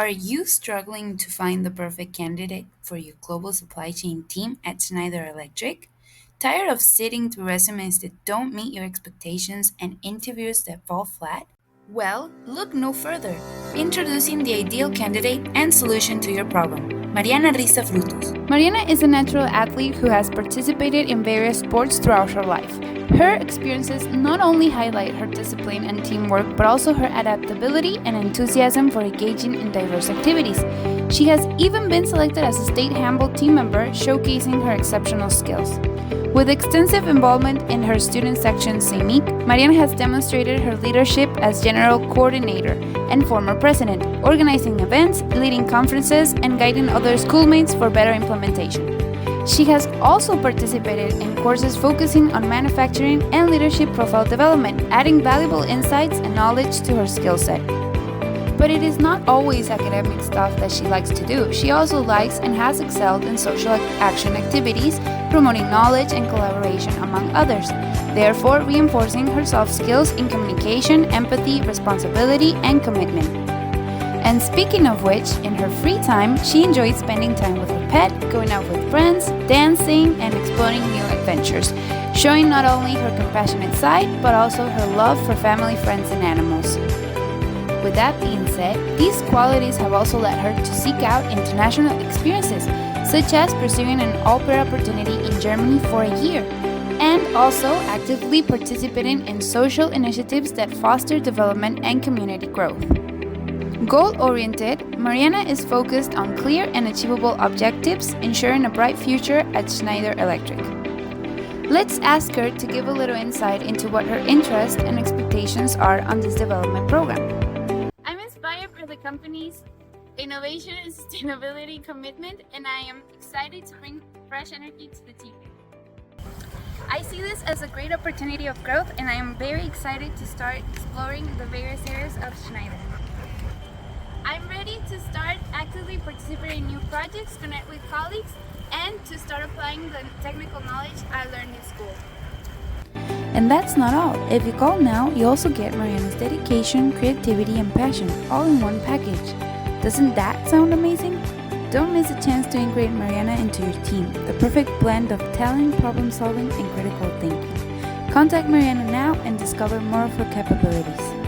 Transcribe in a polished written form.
Are you struggling to find the perfect candidate for your global supply chain team at Schneider Electric? Tired of sitting through resumes that don't meet your expectations and interviews that fall flat? Well, look no further. Introducing the ideal candidate and solution to your problem. Mariana Risa Frutos. Mariana is a natural athlete who has participated in various sports throughout her life. Her experiences not only highlight her discipline and teamwork, but also her adaptability and enthusiasm for engaging in diverse activities. She has even been selected as a state handball team member, showcasing her exceptional skills. With extensive involvement in her student section CEMIC, Mariana has demonstrated her leadership as general coordinator and former president, organizing events, leading conferences, and guiding other schoolmates for better implementation. She has also participated in courses focusing on manufacturing and leadership profile development, adding valuable insights and knowledge to her skill set. But it is not always academic stuff that she likes to do. She also likes and has excelled in social action activities, promoting knowledge and collaboration among others, therefore reinforcing her soft skills in communication, empathy, responsibility, and commitment. And speaking of which, in her free time, she enjoys spending time with her pet, going out with friends, dancing, and exploring new adventures, showing not only her compassionate side, but also her love for family, friends, and animals. With that being said, these qualities have also led her to seek out international experiences, such as pursuing an au pair opportunity in Germany for a year, and also actively participating in social initiatives that foster development and community growth. Goal-oriented, Mariana is focused on clear and achievable objectives, ensuring a bright future at Schneider Electric. Let's ask her to give a little insight into what her interests and expectations are on this development program. I'm inspired by the company's innovation and sustainability commitment, and I am excited to bring fresh energy to the team. I see this as a great opportunity of growth, and I am very excited to start exploring the various areas of Schneider. I'm ready to start actively participating in new projects, connect with colleagues, and to start applying the technical knowledge I learned in school. And that's not all. If you call now, you also get Mariana's dedication, creativity, and passion all in one package. Doesn't that sound amazing? Don't miss a chance to integrate Mariana into your team, the perfect blend of talent, problem solving, and critical thinking. Contact Mariana now and discover more of her capabilities.